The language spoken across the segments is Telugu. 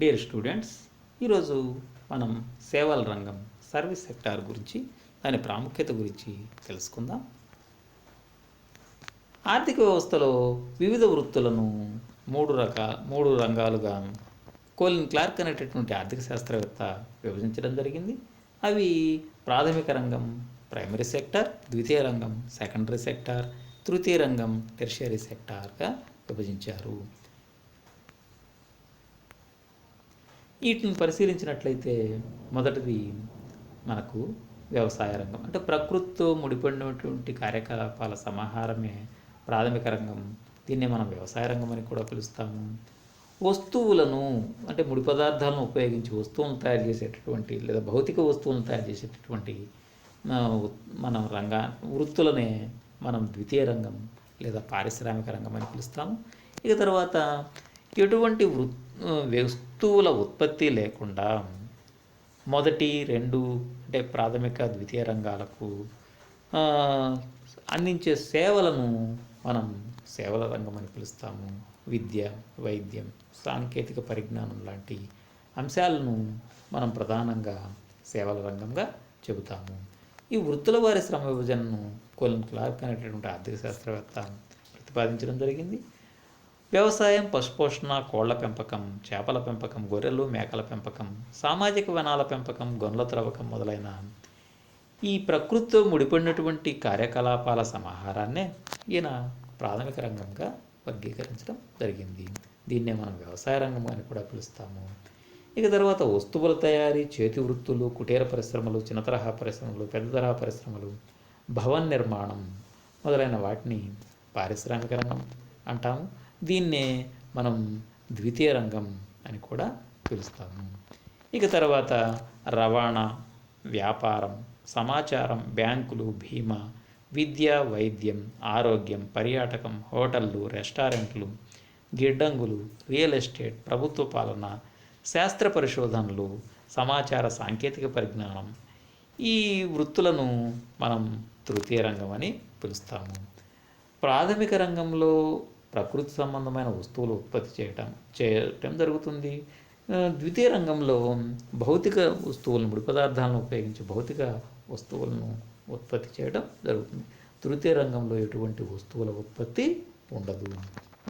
డియర్ స్టూడెంట్స్, ఈరోజు మనం సేవల రంగం సర్వీస్ సెక్టార్ గురించి దాని ప్రాముఖ్యత గురించి తెలుసుకుందాం. ఆర్థిక వ్యవస్థలో వివిధ వృత్తులను మూడు రంగాలుగా కోలిన్ క్లార్క్ అనేటటువంటి ఆర్థిక శాస్త్రవేత్త విభజించడం జరిగింది. అవి ప్రాథమిక రంగం ప్రైమరీ సెక్టార్, ద్వితీయ రంగం సెకండరీ సెక్టార్, తృతీయ రంగం టెర్షియరీ సెక్టార్గా విభజించారు. వీటిని పరిశీలించినట్లయితే మొదటిది మనకు వ్యవసాయ రంగం, అంటే ప్రకృతితో ముడిపడినటువంటి కార్యకలాపాల సమాహారమే ప్రాథమిక రంగం. దీన్నే మనం వ్యవసాయ రంగం అని కూడా పిలుస్తాము. వస్తువులను అంటే ముడి పదార్థాలను ఉపయోగించి వస్తువులను తయారు చేసేటటువంటి లేదా భౌతిక వస్తువులను తయారు చేసేటటువంటి మన వృత్తులనే మనం ద్వితీయ రంగం లేదా పారిశ్రామిక రంగం అని పిలుస్తాము. ఇక తర్వాత ఎటువంటి వస్తువుల ఉత్పత్తి లేకుండా మొదటి రెండు అంటే ప్రాథమిక ద్వితీయ రంగాలకు అందించే సేవలను మనం సేవల రంగం అని పిలుస్తాము. విద్య, వైద్యం, సాంకేతిక పరిజ్ఞానం లాంటి అంశాలను మనం ప్రధానంగా సేవల రంగంగా చెబుతాము. ఈ వృత్తుల వారి శ్రమ విభజనను కోలిన్ క్లార్క్ అనేటటువంటి ఆర్థిక శాస్త్రవేత్త ప్రతిపాదించడం జరిగింది. వ్యవసాయం, పశుపోషణ, కోళ్ల పెంపకం, చేపల పెంపకం, గొర్రెలు, మేకల పెంపకం, సామాజిక వనాల పెంపకం, గనుల త్రవ్వకం మొదలైన ఈ ప్రకృతితో ముడిపడినటువంటి కార్యకలాపాల సమాహారాన్నే ఈయన ప్రాథమిక రంగంగా వర్గీకరించడం జరిగింది. దీన్నే మనం వ్యవసాయ రంగం అని కూడా పిలుస్తాము. ఇక తర్వాత వస్తువుల తయారీ, చేతి వృత్తులు, కుటీర పరిశ్రమలు, చిన్న తరహా పరిశ్రమలు, పెద్ద తరహా పరిశ్రమలు, భవన నిర్మాణం మొదలైన వాటిని పారిశ్రామిక రంగం అంటాము. దీన్నే మనం ద్వితీయ రంగం అని కూడా పిలుస్తాము. ఇక తర్వాత రవాణా, వ్యాపారం, సమాచారం, బ్యాంకులు, బీమా, విద్య, వైద్యం, ఆరోగ్యం, పర్యాటకం, హోటళ్ళు, రెస్టారెంట్లు, గిడ్డంగులు, రియల్ ఎస్టేట్, ప్రభుత్వ పాలన, శాస్త్ర పరిశోధనలు, సమాచార సాంకేతిక పరిజ్ఞానం, ఈ వృత్తులను మనం తృతీయ రంగం అని పిలుస్తాము. ప్రాథమిక రంగంలో ప్రకృతి సంబంధమైన వస్తువులు ఉత్పత్తి చేయటం జరుగుతుంది. ద్వితీయ రంగంలో భౌతిక వస్తువులను, ముడి పదార్థాలను ఉపయోగించి భౌతిక వస్తువులను ఉత్పత్తి చేయడం జరుగుతుంది. తృతీయ రంగంలో ఎటువంటి వస్తువుల ఉత్పత్తి ఉండదు.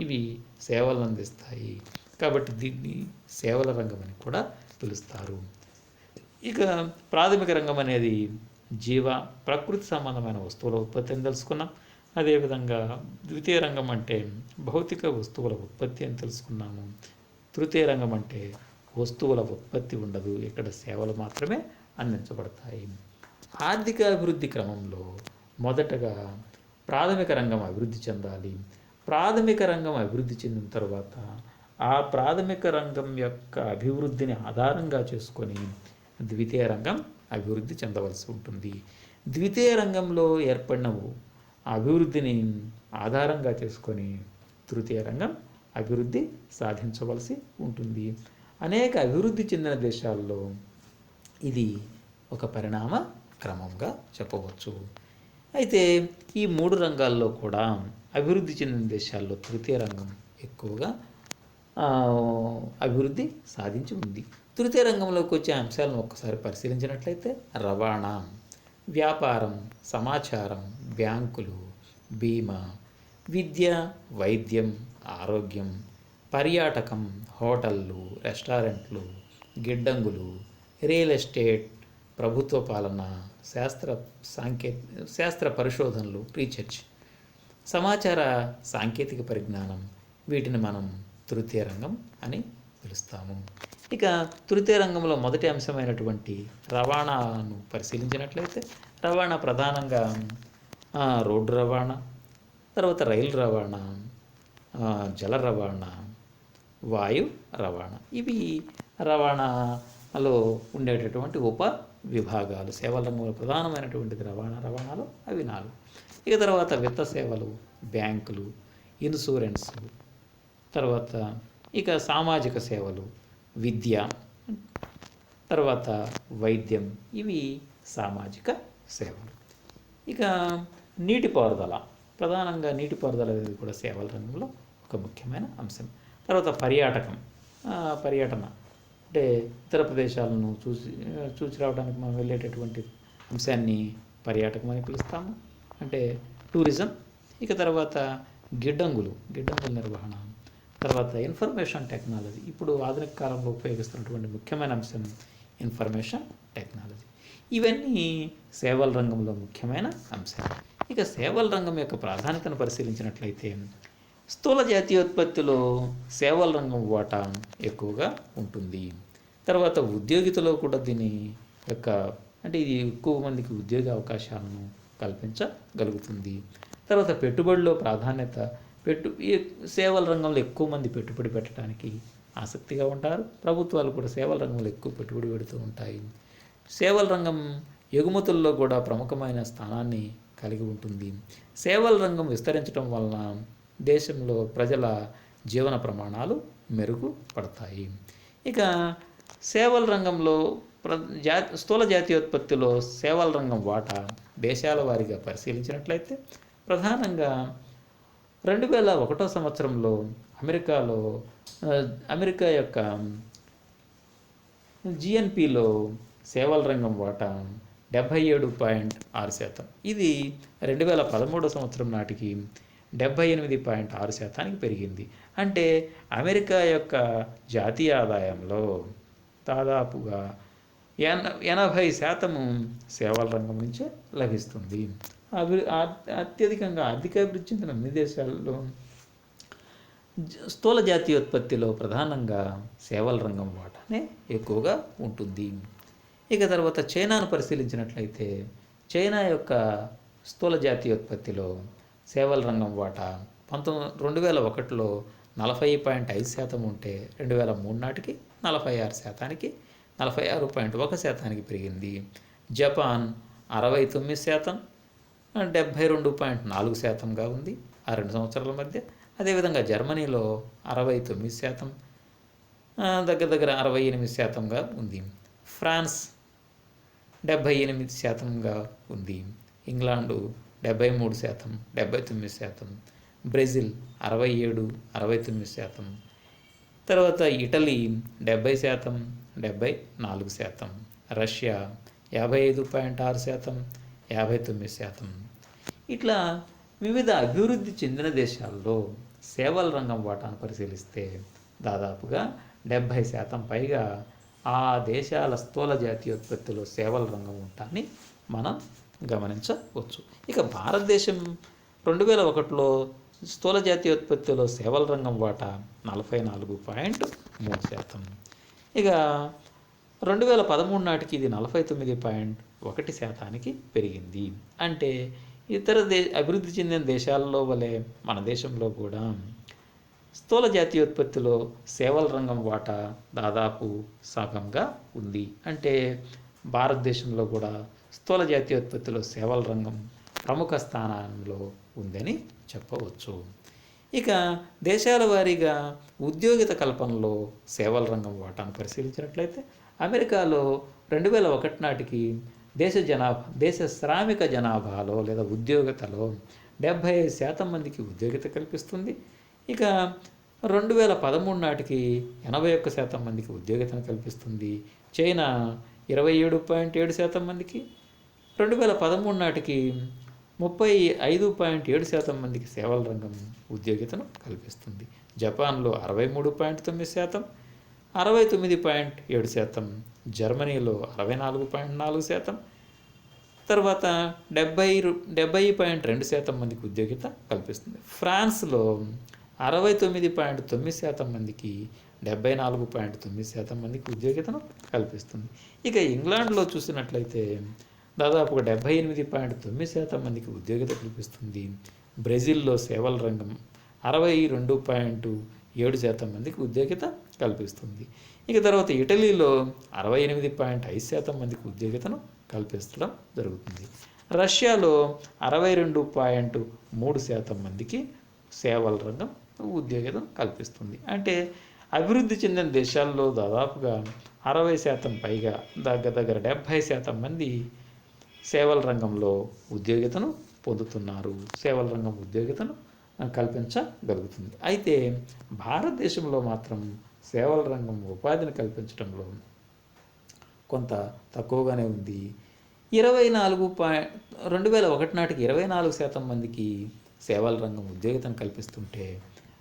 ఇవి సేవలను అందిస్తాయి కాబట్టి దీన్ని సేవల రంగం అని కూడా పిలుస్తారు. ఇక ప్రాథమిక రంగం అనేది ప్రకృతి సంబంధమైన వస్తువుల ఉత్పత్తి అని తెలుసుకున్నాం. అదేవిధంగా ద్వితీయ రంగం అంటే భౌతిక వస్తువుల ఉత్పత్తి అని తెలుసుకున్నాము. తృతీయ రంగం అంటే వస్తువుల ఉత్పత్తి ఉండదు, ఇక్కడ సేవలు మాత్రమే అందించబడతాయి. ఆర్థిక అభివృద్ధి క్రమంలో మొదటగా ప్రాథమిక రంగం అభివృద్ధి చెందాలి. ప్రాథమిక రంగం అభివృద్ధి చెందిన తర్వాత ఆ ప్రాథమిక రంగం యొక్క అభివృద్ధిని ఆధారంగా చేసుకొని ద్వితీయ రంగం అభివృద్ధి చెందవలసి ఉంటుంది. ద్వితీయ రంగంలో ఏర్పడిన అభివృద్ధిని ఆధారంగా చేసుకొని తృతీయ రంగం అభివృద్ధి సాధించవలసి ఉంటుంది. అనేక అభివృద్ధి చెందిన దేశాల్లో ఇది ఒక పరిణామ క్రమంగా చెప్పవచ్చు. అయితే ఈ మూడు రంగాల్లో కూడా అభివృద్ధి చెందిన దేశాల్లో తృతీయ రంగం ఎక్కువగా అభివృద్ధి సాధించి ఉంది. తృతీయ రంగంలోకి వచ్చే అంశాలను ఒక్కసారి పరిశీలించినట్లయితే రవాణా, వ్యాపారం, సమాచారం, బ్యాంకులు, బీమా, విద్య, వైద్యం, ఆరోగ్యం, పర్యాటకం, హోటళ్ళు, రెస్టారెంట్లు, గిడ్డంగులు, రియల్ ఎస్టేట్, ప్రభుత్వ పాలన, శాస్త్ర పరిశోధనలు, రీసెర్చ్, సమాచార సాంకేతిక పరిజ్ఞానం, వీటిని మనం తృతీయ రంగం అని పిలుస్తాము. ఇక తృతీయ రంగంలో మొదటి అంశమైనటువంటి రవాణాను పరిశీలించినట్లయితే రవాణా ప్రధానంగా రోడ్డు రవాణా, తర్వాత రైలు రవాణా, జల రవాణా, వాయు రవాణా, ఇవి రవాణాలో ఉండేటటువంటి ఉప విభాగాలు. సేవల రంగంలో ప్రధానమైనటువంటిది రవాణాలో అవి 4. ఇక తర్వాత విత్త సేవలు, బ్యాంకులు, ఇన్సూరెన్స్, తర్వాత ఇక సామాజిక సేవలు, విద్య, తర్వాత వైద్యం, ఇవి సామాజిక సేవలు. ఇక నీటిపారుదల, ప్రధానంగా నీటిపారుదల అనేది కూడా సేవల రంగంలో ఒక ముఖ్యమైన అంశం. తర్వాత పర్యాటన, అంటే ఇతర ప్రదేశాలను చూసి రావడానికి మనం వెళ్ళేటటువంటి అంశాన్ని పర్యాటకం అని పిలుస్తాము, అంటే టూరిజం. ఇక తర్వాత గిడ్డంగుల నిర్వహణ, తర్వాత ఇన్ఫర్మేషన్ టెక్నాలజీ. ఇప్పుడు ఆధునిక కాలంలో ఉపయోగిస్తున్నటువంటి ముఖ్యమైన అంశం ఇన్ఫర్మేషన్ టెక్నాలజీ. ఇవన్నీ సేవల రంగంలో ముఖ్యమైన అంశాలు. ఇక సేవల రంగం యొక్క ప్రాధాన్యతను పరిశీలించినట్లయితే స్థూల జాతీయోత్పత్తిలో సేవల రంగం వాటా ఎక్కువగా ఉంటుంది. తర్వాత ఉద్యోగితలో కూడా దీని యొక్క అంటే ఇది ఎక్కువ మందికి ఉద్యోగ అవకాశాలను కల్పించగలుగుతుంది. తర్వాత పెట్టుబడిలో ప్రాధాన్యత, ఈ సేవల రంగంలో ఎక్కువ మంది పెట్టుబడి పెట్టడానికి ఆసక్తిగా ఉంటారు. ప్రభుత్వాలు కూడా సేవల రంగంలో ఎక్కువ పెట్టుబడి పెడుతూ ఉంటాయి. సేవల రంగం ఎగుమతుల్లో కూడా ప్రముఖమైన స్థానాన్ని కలిగి ఉంటుంది. సేవల రంగం విస్తరించడం వలన దేశంలో ప్రజల జీవన ప్రమాణాలు మెరుగుపడతాయి. ఇక సేవల రంగంలో స్థూల జాతీయోత్పత్తిలో సేవల రంగం వాటా దేశాల వారీగా పరిశీలించినట్లయితే ప్రధానంగా 2001 సంవత్సరంలో అమెరికా యొక్క జిఎన్పిలో సేవల రంగం వాటా 77.6%. ఇది 2013 సంవత్సరం నాటికి 78.6%కి పెరిగింది. అంటే అమెరికా యొక్క జాతీయ ఆదాయంలో దాదాపుగా 80% సేవల రంగం నుంచే లభిస్తుంది. అత్యధికంగా ఆర్థిక అభివృద్ధి చెందిన అన్ని దేశాల్లో స్థూల జాతీయోత్పత్తిలో ప్రధానంగా సేవల రంగం వాటానే ఎక్కువగా ఉంటుంది. ఇక తర్వాత చైనాను పరిశీలించినట్లయితే చైనా యొక్క స్థూల జాతీయోత్పత్తిలో సేవల రంగం వాటా 2001లో 40.5% ఉంటే 2003 నాటికి 46%కి 46.1%కి పెరిగింది. జపాన్ 69%, 72.4%గా ఉంది ఆ 2 సంవత్సరాల మధ్య. అదేవిధంగా జర్మనీలో 69%, దగ్గర 68%గా ఉంది. ఫ్రాన్స్ 78%గా ఉంది. ఇంగ్లాండు 73%, 79%. బ్రెజిల్ 67, 69%. తర్వాత ఇటలీ 70%, 74%. రష్యా 55.6%, 59%. ఇట్లా వివిధ అభివృద్ధి చెందిన దేశాల్లో సేవల రంగం వాటాను పరిశీలిస్తే దాదాపుగా 70% పైగా ఆ దేశాల స్థూల జాతీయోత్పత్తిలో సేవల రంగం ఉంటాన్ని మనం గమనించవచ్చు. ఇక భారతదేశం 2001లో స్థూల జాతీయోత్పత్తిలో సేవల రంగం వాటా 44.3%. ఇక 2013 నాటికి ఇది 49.1%కి పెరిగింది. అంటే ఇతర అభివృద్ధి చెందిన దేశాలలో వలె మన దేశంలో కూడా స్థూల జాతీయోత్పత్తిలో సేవల రంగం వాటా దాదాపు సగంగా ఉంది. అంటే భారతదేశంలో కూడా స్థూల జాతీయోత్పత్తిలో సేవల రంగం ప్రముఖ స్థానంలో ఉందని చెప్పవచ్చు. ఇక దేశాల వారీగా ఉద్యోగిత కల్పనలో సేవల రంగం వాటాను పరిశీలించినట్లయితే అమెరికాలో 2001 నాటికి దేశ శ్రామిక జనాభాలో లేదా ఉద్యోగితలో 75% మందికి ఉద్యోగిత కల్పిస్తుంది. ఇక 2013 నాటికి 81% మందికి ఉద్యోగితను కల్పిస్తుంది. చైనా 27.7% మందికి, 2013 నాటికి 35.7% మందికి సేవల రంగం ఉద్యోగితను కల్పిస్తుంది. జపాన్లో 63.9%, 69.7%. జర్మనీలో 64.4%, తర్వాత 70.2% మందికి ఉద్యోగిత కల్పిస్తుంది. ఫ్రాన్స్లో 69.9% మందికి, 74.9% మందికి ఉద్యోగితను కల్పిస్తుంది. ఇక ఇంగ్లాండ్లో చూసినట్లయితే దాదాపుగా 78.9% మందికి ఉద్యోగిత కల్పిస్తుంది. బ్రెజిల్లో సేవల రంగం 62.7% మందికి ఉద్యోగిత కల్పిస్తుంది. ఇక తర్వాత ఇటలీలో 68.5% మందికి ఉద్యోగితను కల్పించడం జరుగుతుంది. రష్యాలో 62.3% మందికి సేవల రంగం ఉద్యోగితను కల్పిస్తుంది. అంటే అభివృద్ధి చెందిన దేశాల్లో దాదాపుగా 60% పైగా దగ్గర 70% మంది సేవల రంగంలో ఉద్యోగితను పొందుతున్నారు. సేవల రంగం ఉద్యోగితను కల్పించగలుగుతుంది. అయితే భారతదేశంలో మాత్రం సేవల రంగం ఉపాధిని కల్పించడంలో కొంత తక్కువగానే ఉంది. 2001 నాటికి 24% మందికి సేవల రంగం ఉద్యోగితను కల్పిస్తుంటే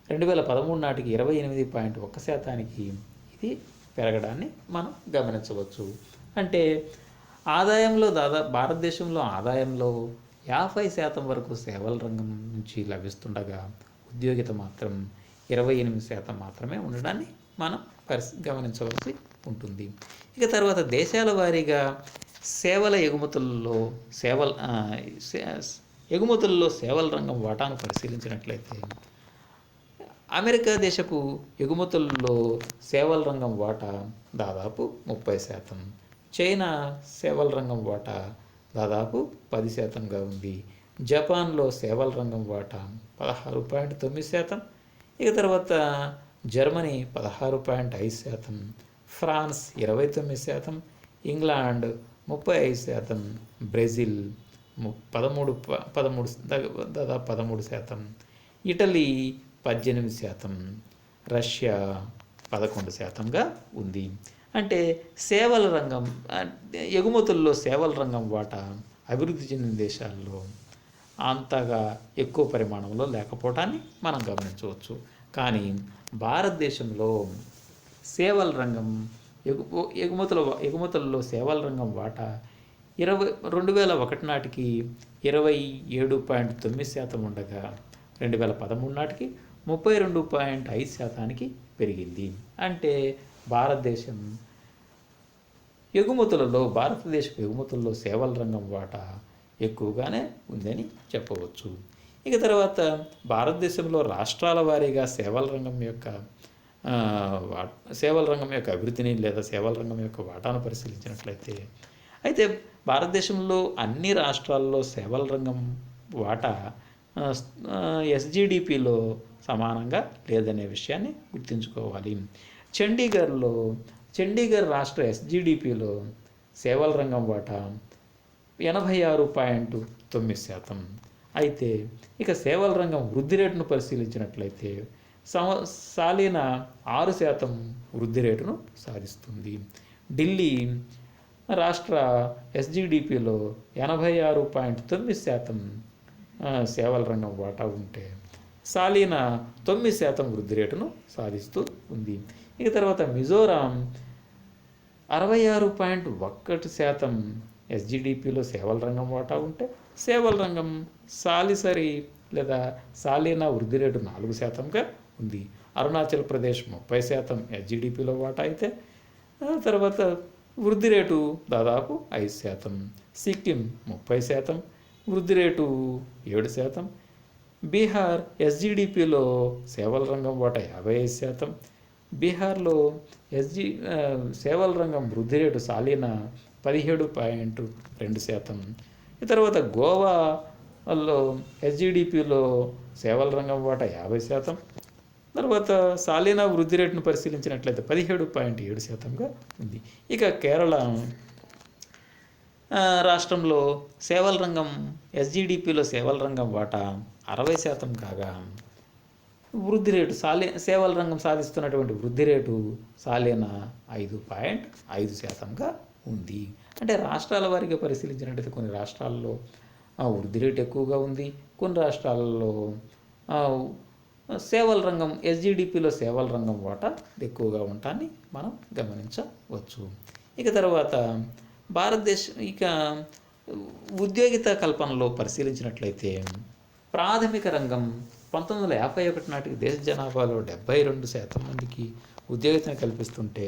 2013 నాటికి 28.1%కి ఇది పెరగడాన్ని మనం గమనించవచ్చు. అంటే ఆదాయంలో భారతదేశంలో ఆదాయంలో 50% వరకు సేవల రంగం నుంచి లభిస్తుండగా ఉద్యోగిత మాత్రం 28% మాత్రమే ఉండడాన్ని మనం గమనించవలసి ఉంటుంది. ఇక తర్వాత దేశాల వారీగా సేవల ఎగుమతుల్లో సేవల రంగం వాటాను పరిశీలించినట్లయితే అమెరికా దేశపు ఎగుమతుల్లో సేవల రంగం వాటా దాదాపు 30%, చైనా సేవల రంగం వాటా దాదాపు 10%గా ఉంది. జపాన్లో సేవల రంగం వాటా 16.9%, ఇక తర్వాత Germany 16.5%, France 29%, England 35%, Brazil 13%, Italy 18%, Russia 11%గా ఉంది. అంటే సేవల రంగం ఎగుమతుల్లో సేవల రంగం వాటా అభివృద్ధి చెందిన దేశాల్లో అంతగా ఎక్కువ పరిమాణంలో లేకపోవటాన్ని మనం గమనించవచ్చు. కానీ భారతదేశంలో సేవల రంగం ఎగుమతుల్లో సేవల రంగం వాటా 2001 నాటికి 27.9% ఉండగా 2013 నాటికి 32.5%కి పెరిగింది. అంటే భారతదేశపు ఎగుమతుల్లో సేవల రంగం వాటా ఎక్కువగానే ఉందని చెప్పవచ్చు. ఇక తర్వాత భారతదేశంలో రాష్ట్రాల వారీగా సేవల రంగం యొక్క అభివృద్ధిని లేదా సేవల రంగం యొక్క వాటాను పరిశీలించినట్లయితే అయితే భారతదేశంలో అన్ని రాష్ట్రాల్లో సేవల రంగం వాటా ఎస్జిడిపిలో సమానంగా లేదనే విషయాన్ని గుర్తుంచుకోవాలి. చండీగఢ్ రాష్ట్ర ఎస్జిడిపిలో సేవల రంగం వాటా 86.9%. అయితే ఇక సేవల రంగం వృద్ధి రేటును పరిశీలించినట్లయితే సాలీన 6% వృద్ధి రేటును సాధిస్తుంది. ఢిల్లీ రాష్ట్ర ఎస్జిడిపిలో 86.9% సేవల రంగం వాటా ఉంటే సాలీన 9% వృద్ధి రేటును సాధిస్తూ ఉంది. ఇక తర్వాత మిజోరాం 66.1% ఎస్జిడిపిలో సేవల రంగం వాటా ఉంటే సేవల రంగం సాలిసరి లేదా సాలీన వృద్ధి రేటు 4%గా ఉంది. అరుణాచల్ ప్రదేశ్ 30% ఎస్జిడిపిలో వాటా అయితే తర్వాత వృద్ధి రేటు దాదాపు 5%, సిక్కిం 30% వృద్ధి రేటు 7%, బీహార్ ఎస్జిడిపిలో సేవల రంగం వాటా 55%, బీహార్లో సేవల రంగం వృద్ధి రేటు సాలీన 17.2%. తర్వాత గోవాలో ఎస్జిడిపిలో సేవల రంగం వాటా 50%, తర్వాత సాలీనా వృద్ధి రేటును పరిశీలించినట్లయితే 17.7%గా ఉంది. ఇక కేరళ రాష్ట్రంలో సేవల రంగం ఎస్జిడిపిలో సేవల రంగం వాటా 60% కాగా వృద్ధి రేటు సేవల రంగం సాధిస్తున్నటువంటి వృద్ధి రేటు సాలీనా 5.5%గా ఉంది. అంటే రాష్ట్రాల వారీగా పరిశీలించినట్లయితే కొన్ని రాష్ట్రాల్లో వృద్ధి రేటు ఎక్కువగా ఉంది, కొన్ని రాష్ట్రాల్లో సేవల రంగం ఎస్జిడిపిలో సేవల రంగం వాటా ఎక్కువగా ఉండటాన్ని మనం గమనించవచ్చు. ఇక తర్వాత ఉద్యోగిత కల్పనలో పరిశీలించినట్లయితే ప్రాథమిక రంగం 1951 నాటికి దేశ జనాభాలో 72% మందికి ఉద్యోగితను కల్పిస్తుంటే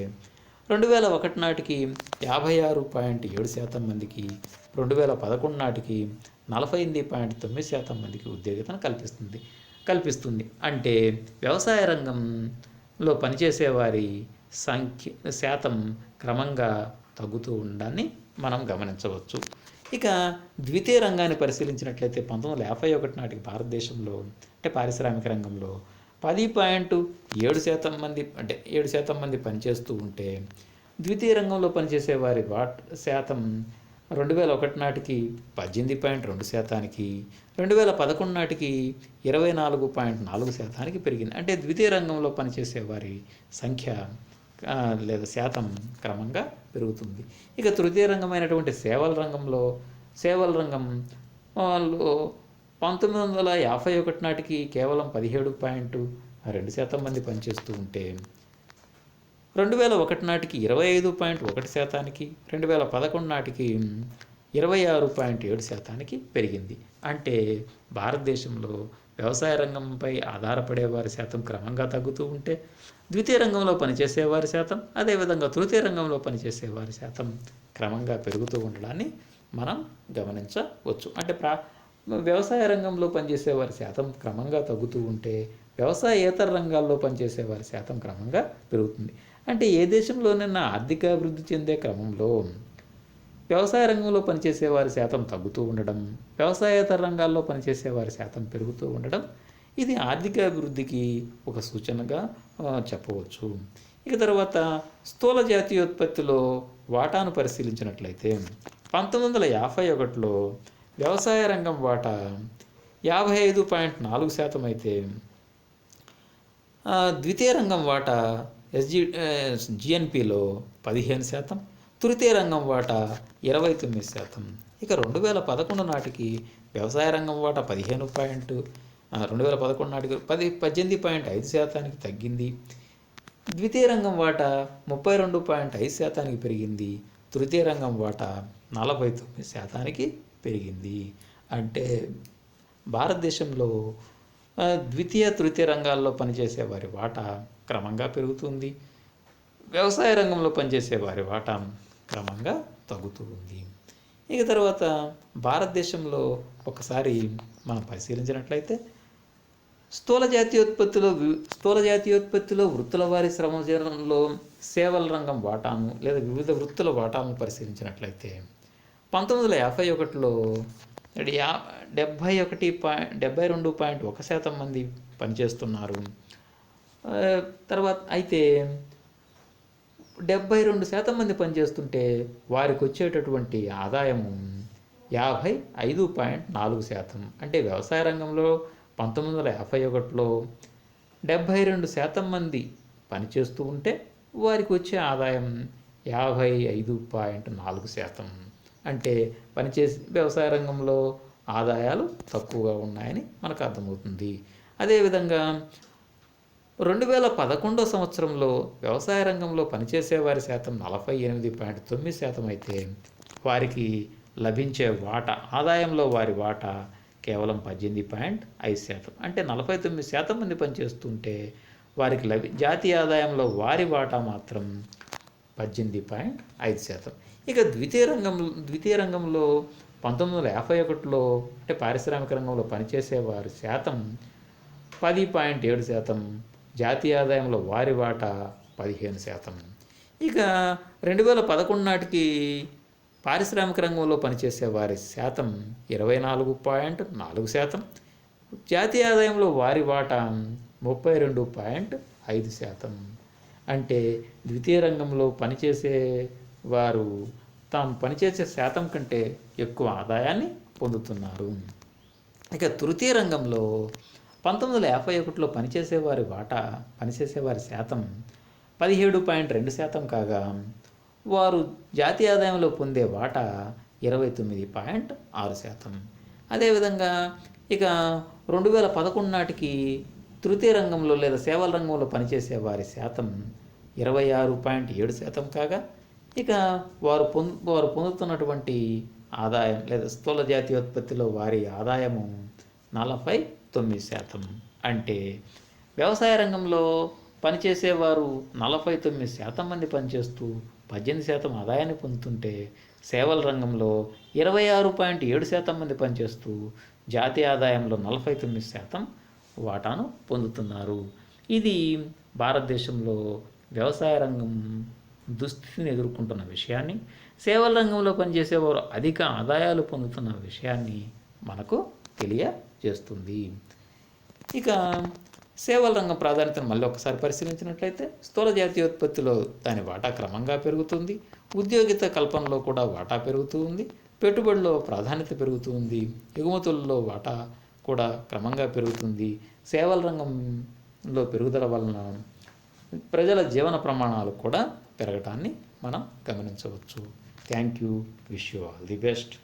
2001 నాటికి 56.7% మందికి, 2011 నాటికి 48.9% మందికి ఉద్యోగితను కల్పిస్తుంది. అంటే వ్యవసాయ రంగంలో పనిచేసే వారి శాతం క్రమంగా తగ్గుతూ ఉండడాన్ని మనం గమనించవచ్చు. ఇక ద్వితీయ రంగాన్ని పరిశీలించినట్లయితే 1951 నాటికి భారతదేశంలో అంటే పారిశ్రామిక రంగంలో 10.7% మంది అంటే 7% మంది పనిచేస్తూ ఉంటే ద్వితీయ రంగంలో పనిచేసే వారి శాతం 2001 నాటికి 18.2%, 2011 నాటికి 24.4% పెరిగింది. అంటే ద్వితీయ రంగంలో పనిచేసే వారి సంఖ్య లేదా శాతం క్రమంగా పెరుగుతుంది. ఇక తృతీయ రంగమైనటువంటి సేవల రంగం వాళ్ళు 1951 నాటికి కేవలం 17.2% మంది పనిచేస్తూ ఉంటే 2001 నాటికి 25.1%, 2011 నాటికి 26.7% పెరిగింది. అంటే భారతదేశంలో వ్యవసాయ రంగంపై ఆధారపడే వారి శాతం క్రమంగా తగ్గుతూ ఉంటే ద్వితీయ రంగంలో పనిచేసే వారి శాతం, అదేవిధంగా తృతీయ రంగంలో పనిచేసే వారి శాతం క్రమంగా పెరుగుతూ ఉండడాన్ని మనం గమనించవచ్చు. అంటే వ్యవసాయ రంగంలో పనిచేసే వారి శాతం క్రమంగా తగ్గుతూ ఉంటే వ్యవసాయేతర రంగాల్లో పనిచేసే వారి శాతం క్రమంగా పెరుగుతుంది. అంటే ఏ దేశంలోనైనా ఆర్థిక అభివృద్ధి చెందే క్రమంలో వ్యవసాయ రంగంలో పనిచేసే వారి శాతం తగ్గుతూ ఉండడం, వ్యవసాయేతర రంగాల్లో పనిచేసే వారి శాతం పెరుగుతూ ఉండడం, ఇది ఆర్థిక అభివృద్ధికి ఒక సూచనగా చెప్పవచ్చు. ఇక తర్వాత స్థూల జాతీయోత్పత్తిలో వాటాను పరిశీలించినట్లయితే 1951లో వ్యవసాయ రంగం వాటా 55.4% అయితే ద్వితీయ రంగం వాటా జిఎన్పిలో 15%, తృతీయ రంగం వాటా 29%. ఇక 2011 నాటికి వ్యవసాయ రంగం వాటా 2011 నాటికి 18.5%కి తగ్గింది. ద్వితీయ రంగం వాటా 32.5%కి పెరిగింది. తృతీయ రంగం వాటా 49%కి పెరిగింది. అంటే భారతదేశంలో ద్వితీయ తృతీయ రంగాల్లో పనిచేసే వారి వాటా క్రమంగా పెరుగుతుంది. వ్యవసాయ రంగంలో పనిచేసే వారి వాటా క్రమంగా తగ్గుతూ ఉంది. ఇక తర్వాత భారతదేశంలో ఒకసారి మనం పరిశీలించినట్లయితే స్థూల జాతీయోత్పత్తిలో వృత్తుల వారి శ్రమజీవనంలో సేవల రంగం వాటాను లేదా వివిధ వృత్తుల వాటాను పరిశీలించినట్లయితే 1951లో 72.1% మంది పనిచేస్తున్నారు. తర్వాత అయితే 72% మంది పనిచేస్తుంటే వారికి వచ్చేటటువంటి ఆదాయము 55.4%. అంటే వ్యవసాయ రంగంలో 1951లో 72% మంది పనిచేస్తూ ఉంటే వారికి వచ్చే ఆదాయం 55.4%. అంటే వ్యవసాయ రంగంలో ఆదాయాలు తక్కువగా ఉన్నాయని మనకు అర్థమవుతుంది. అదేవిధంగా 2011 సంవత్సరంలో వ్యవసాయ రంగంలో పనిచేసే వారి శాతం 48.9% అయితే వారికి లభించే వాటా ఆదాయంలో వారి వాటా కేవలం 18.5%. అంటే 49% మంది పనిచేస్తుంటే వారికి జాతీయ ఆదాయంలో వారి వాటా మాత్రం 18.5%. ఇక ద్వితీయ రంగంలో 1951లో అంటే పారిశ్రామిక రంగంలో పనిచేసే వారి శాతం 10.7%, జాతీయ ఆదాయంలో వారి వాటా 15%. ఇక 2011 నాటికి పారిశ్రామిక రంగంలో పనిచేసే వారి శాతం 24.4%, జాతీయ ఆదాయంలో వారి వాటా 32.5%. అంటే ద్వితీయ రంగంలో పనిచేసే వారు తాము పనిచేసే శాతం కంటే ఎక్కువ ఆదాయాన్ని పొందుతున్నారు. ఇక తృతీయ రంగంలో 1951లో పనిచేసే వారి శాతం 17.2% కాగా వారు జాతీయ ఆదాయంలో పొందే వాటా 29.6%. అదేవిధంగా ఇక 2011 నాటికి తృతీయ రంగంలో లేదా సేవల రంగంలో పనిచేసే వారి శాతం 26.7% కాగా ఇక వారు పొందుతున్నటువంటి ఆదాయం లేదా స్థూల జాతీయోత్పత్తిలో వారి ఆదాయము 49%. అంటే వ్యవసాయ రంగంలో పనిచేసేవారు 49% మంది పనిచేస్తూ 18% ఆదాయాన్ని పొందుతుంటే సేవల రంగంలో 26.7% మంది పనిచేస్తూ జాతీయ ఆదాయంలో 49% వాటాను పొందుతున్నారు. ఇది భారతదేశంలో వ్యవసాయ రంగం దుస్థితిని ఎదుర్కొంటున్న విషయాన్ని, సేవల రంగంలో పనిచేసేవారు అధిక ఆదాయాలు పొందుతున్న విషయాన్ని మనకు తెలియజేస్తుంది. ఇక సేవల రంగం ప్రాధాన్యతను మళ్ళీ ఒకసారి పరిశీలించినట్లయితే స్థూల జాతీయోత్పత్తిలో దాని వాటా క్రమంగా పెరుగుతుంది, ఉద్యోగిత కల్పనలో కూడా వాటా పెరుగుతూ ఉంది, పెట్టుబడిలో ప్రాధాన్యత పెరుగుతూ ఉంది, ఎగుమతుల్లో వాటా కూడా క్రమంగా పెరుగుతుంది. సేవల రంగంలో పెరుగుదల వలన ప్రజల జీవన ప్రమాణాలు కూడా పెరగటాన్ని మనం గమనించవచ్చు. Thank you. Wish you all the best.